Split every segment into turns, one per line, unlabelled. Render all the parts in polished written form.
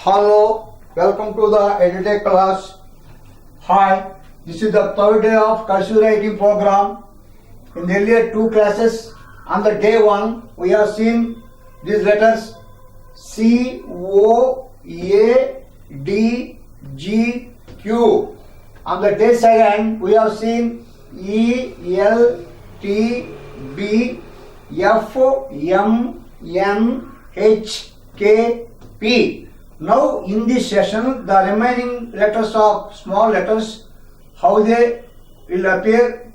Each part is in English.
Hello, welcome to the EduTech class. Hi, this is the third day of cursive writing program. In the earlier two classes, on the day one, we have seen these letters C, O, A, D, G, Q. On the day second, we have seen E, L, T, B, F, M, N, H, K, P. Now in this session, the remaining letters of small letters, how they will appear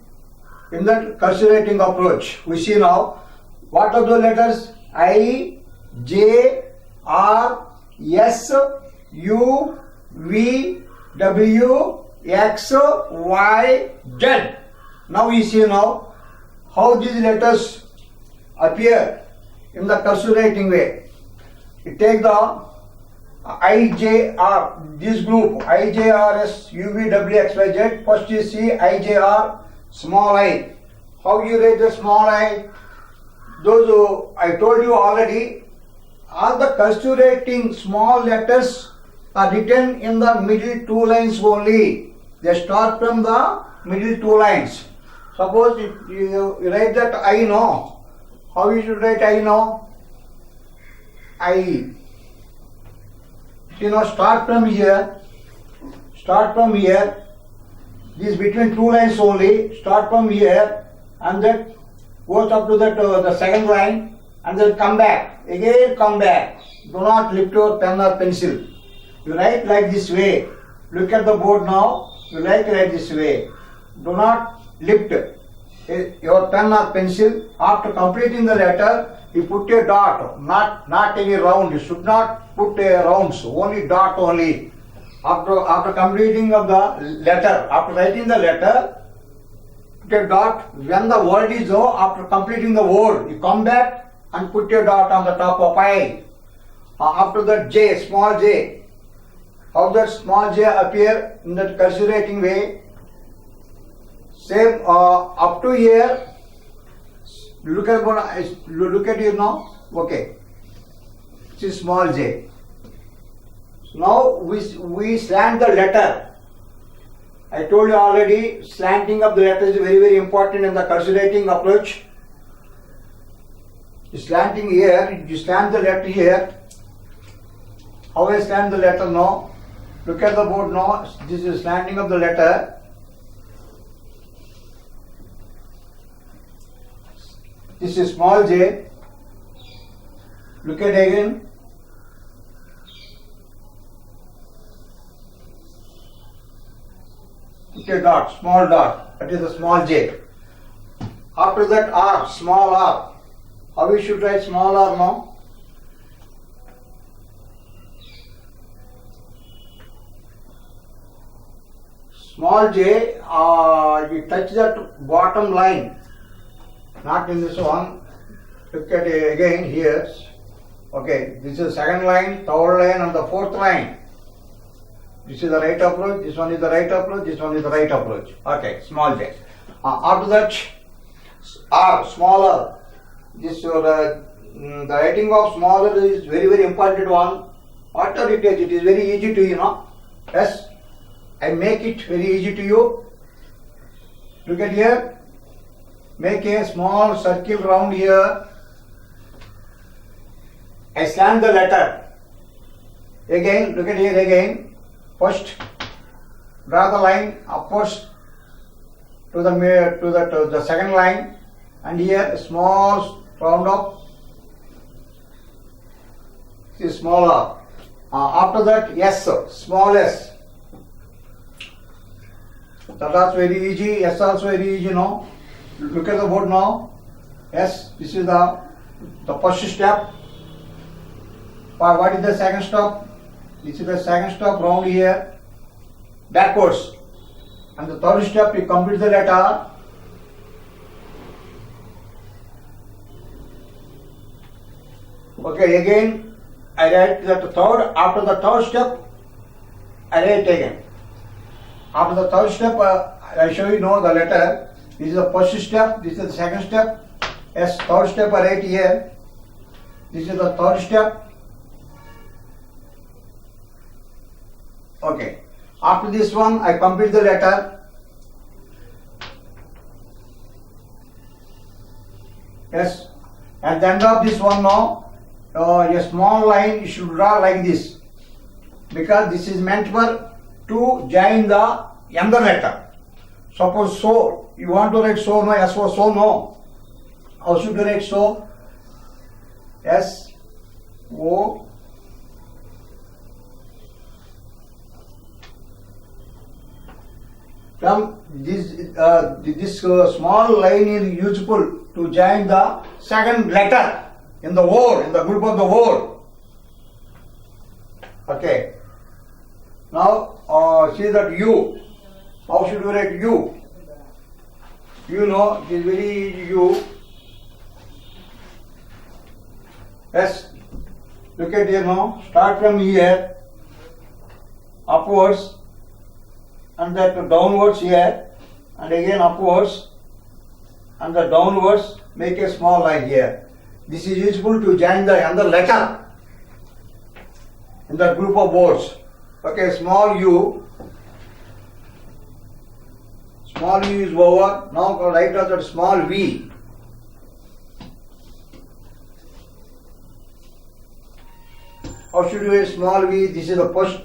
in the cursive writing approach. We see now what are the letters I, J, R, S, U, V, W, X, Y, Z. Now we see now how these letters appear in the cursive writing way. You take the I, J, R, this group I, J, R, S, U, V, W, X, Y, Z. First you see I, J, R, small I. How you write the small I? Those who I told you already, all the cursive writing small letters are written in the middle two lines only. They start from the middle two lines. Suppose if you write that I know, how you should write I know? I. Start from here, this between two lines only, start from here and then goes up to the second line and then come back, again come back. Do not lift your pen or pencil. You write like this way. Look at the board now, you write like this way. Do not lift your pen or pencil. After completing the letter, you put a dot, not any round. You should not put a rounds, only dot only. After completing of the letter, after writing the letter, put a dot. When the word is over, after completing the word, you come back and put a dot on the top of I. After that J, small j. How that small j appear in that cursive writing way? Same up to here. Look at here now. Okay. This is small j. Now we slant the letter. I told you already, slanting of the letter is very, very important in the cursive writing approach. Slanting here, you slant the letter here. How I slant the letter now? Look at the board now. This is slanting of the letter. This is small j. Look at again. Put a dot, small dot. That is the small j. After that R, small r. How we should write small r now? Small j, you touch that bottom line. Not in this one. Look at it again here. Okay, this is second line, third line and the fourth line. This is the right approach, this one is the right approach, this one is the right approach. Okay, small j. After that, R, smaller. This the writing of smaller is very, very important one. Whatever it is very easy to you know. Yes, I make it very easy to you. Look at here. Make a small circle round here. I slant the letter. Again, look at here again. First, draw the line upwards to the second line, and here a small round up. This is smaller. After that, S, small s. That also very easy. S also very easy now. Look at the board now. Yes, this is the first step. What is the second step? This is the second step round here, backwards. And the third step, you complete the letter. Okay, again, I write that third. After the third step, I write again. After the third step, I show you know the letter. This is the first step, this is the second step. Yes, third step I write here. This is the third step. Okay. After this one, I complete the letter. Yes. At the end of this one now, a small line you should draw like this, because this is meant for to join the younger letter. Suppose so, you want to write so, no, S for so, no. How should you write so? S, O, from this small line is useful to join the second letter in the word, in the group of the word. Okay. Now see that U. How should we write U? You know, it is very easy. U. Yes. Look at here now. Start from here, upwards, and then downwards here, and again upwards, and the downwards. Make a small line here. This is useful to join the other letter in the group of words. Okay, small u. Small u is over. Now write out that small v. How should you write small v? This is the first.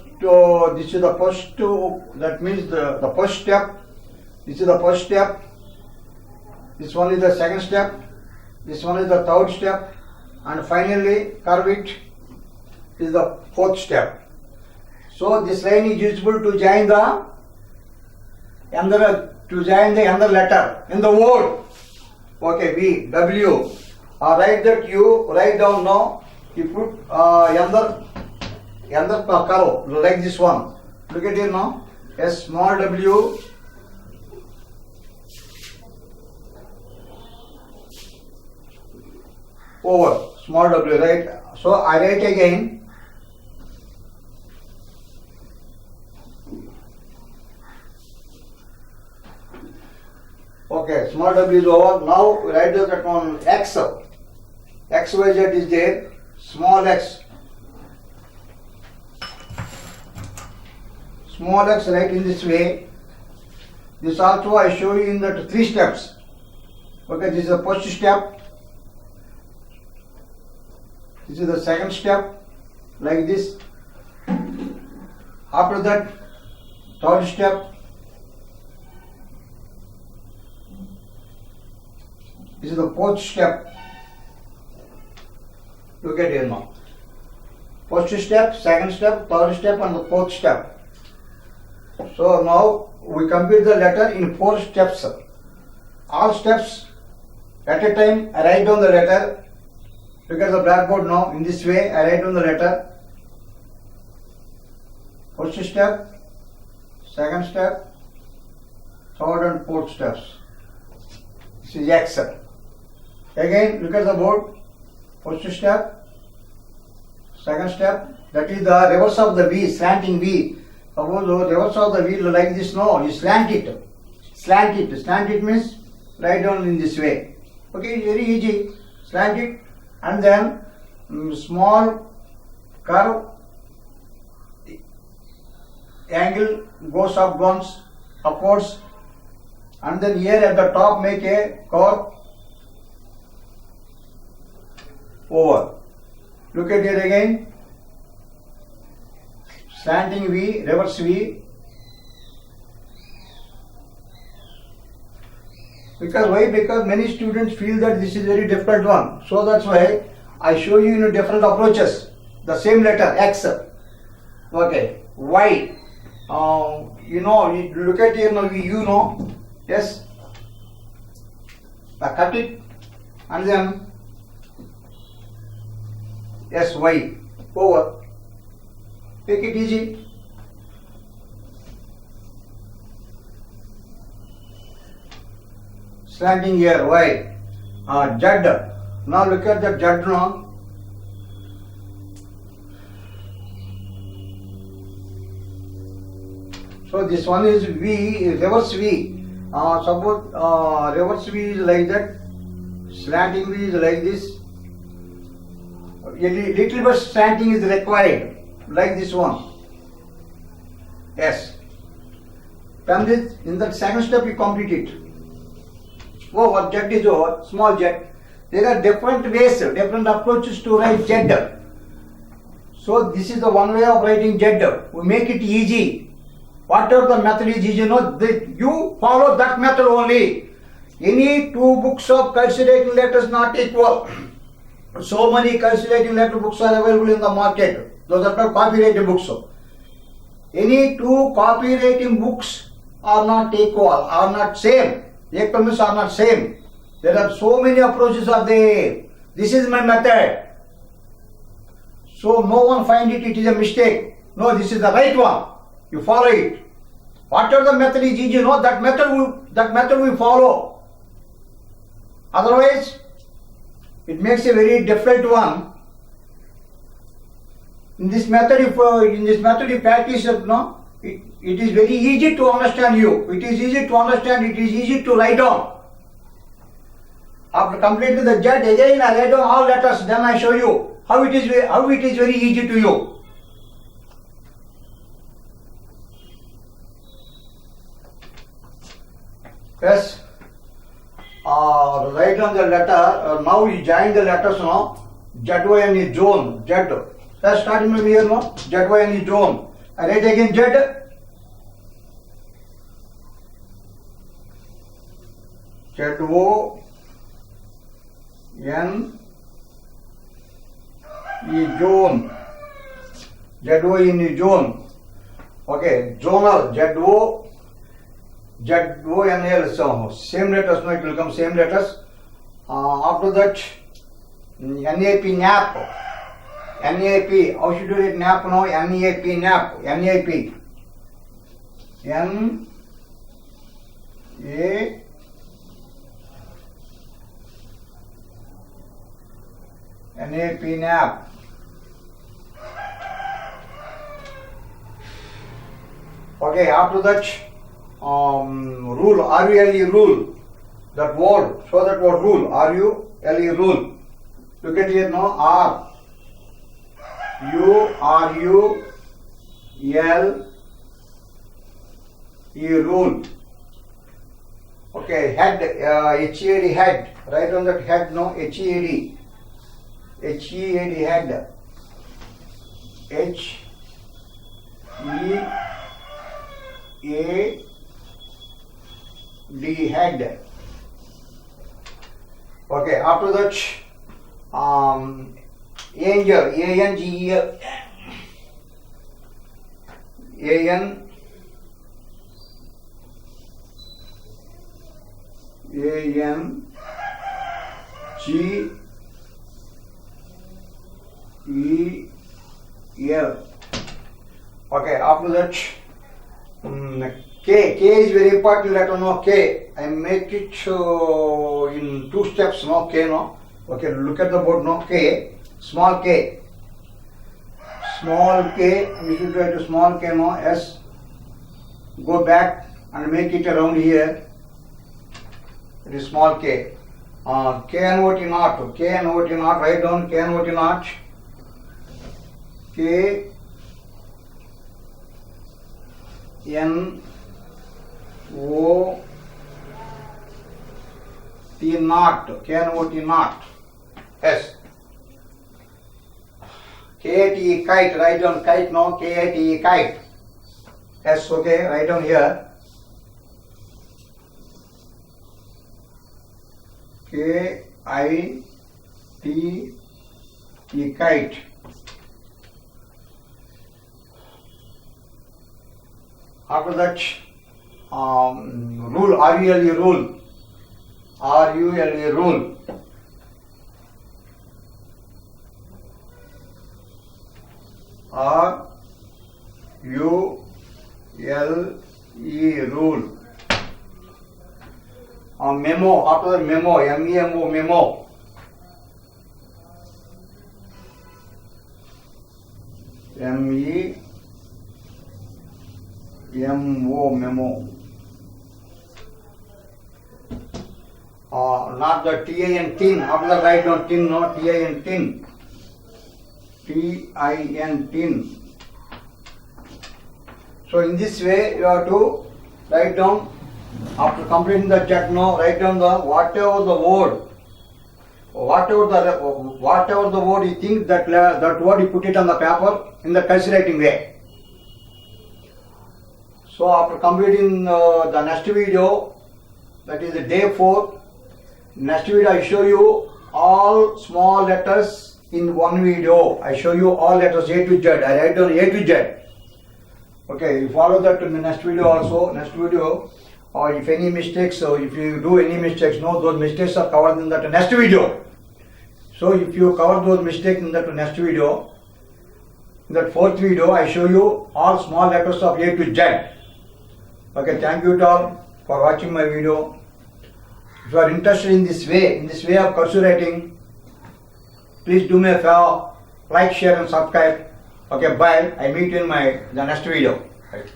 This is the first. That means the first step. This is the first step. This one is the second step. This one is the third step, and finally curve it is the fourth step. So this line is useful to join the other letter in the word. Okay, V, W. Write that U. Write down now. You put other curve like this one. Look at here now. S, small W. Over small w, right? So I write again. Okay, small w is over. Now write that one x. X, Y, Z is there. Small x. Small x write in this way. This also I show you in the 3 steps. Okay, this is the first step. This is the second step, like this. After that, third step. This is the fourth step. Look at here now. First step, second step, third step, and the fourth step. So now we complete the letter in 4 steps. All steps at a time. I write down the letter. Look at the blackboard now. In this way, I write down the letter. First step, second step, third and fourth steps. This is X. Again, look at the board. First step, second step. That is the reverse of the V, slanting V. Suppose the reverse of the V like this. No, you slant it. Slant it. Slant it means write down in this way. Okay, very easy. Slant it. And then small curve, angle goes upwards, and then here at the top make a curve over. Look at here again, slanting V, reverse V. Because why? Because many students feel that this is very difficult one. So that's why I show you in different approaches. The same letter X. Okay. Y. You know, look at here now. You know. Yes. I cut it and then S, Y over. Take it easy. Slanting here, Y. Z. Now look at the Z now. So this one is V, reverse V. Suppose reverse V is like that. Slanting V is like this. A little bit slanting is required, like this one. Yes. From this, in the second step, you complete it. Oh, what jet is over, small jet. There are different ways, different approaches to write jet. So this is the one way of writing jet. We make it easy. Whatever the method is easy, you follow that method only. Any two books of cursive writing letters not equal. So many cursive writing letter books are available in the market. Those are not copyrighted books. Any two copywriting books are not equal, are not same. Equals are not same. There are so many approaches are there. This is my method. So no one find it is a mistake. No, this is the right one. You follow it. Whatever the method is easy, that method we follow. Otherwise, it makes a very different one. In this method, if you practice it, it is very easy to understand you. It is easy to understand. It is easy to write down. After completing the jet, again I write down all letters. Then I show you how it is very easy to you. Yes. Write down the letter. Now you join the letters. ZYN is zone. Z. Let's start from here. ZYN is zone. I write again Z. ZON is zone. ZON is zone. Okay, zonal. ZONL, so same letters, it will come same letters. After that, NAP, NAP. NAP, how should you read NAP now? NAP, NAP. NAP. NAP, NAP. Okay, after that, rule, RULE, rule. That word, show that word rule, RULE, rule. Look at here now, RULE, rule. Okay, head, HEAD, head. Write on that head, HEAD. HEAD, head. HEAD, head. Okay, after that, angel, ANGEL, ANGEL. Okay, after that, K is very important letter, K. I make it in two steps, K, Okay, look at the board, K, small k. Small k, we should write to small k, S. Go back and make it around here. It is small k. K and OT not, write down K and OT not. K, N, O, T not, K and OT not. S. KITE, kite, write down kite, KITE, kite. S, okay, write down here. KITE, kite. After that, rule, RULE, rule. RULE, rule. RULE, rule. Memo, after that, memo, MEMO, memo. MEMO, memo. Not the TIN, tin. After that, write down tin, TIN, tin. TIN, tin. So So in this way, you have to write down, after completing the check now, write down the whatever the word you think that word you put it on the paper in the cursive writing way. So after completing the next video, that is the day 4, next video I show you all small letters in one video. I show you all letters A to Z. I write down A to Z. Okay, you follow that in the next video also. Next video, or if any mistakes, so if you do any mistakes, no, those mistakes are covered in that next video. So if you cover those mistakes in that next video, in that 4th video, I show you all small letters of A to Z. Okay, thank you all for watching my video. If you are interested in this way of cursive writing, please do me a favor, like, share and subscribe. Okay, bye. I meet you in the next video. Right.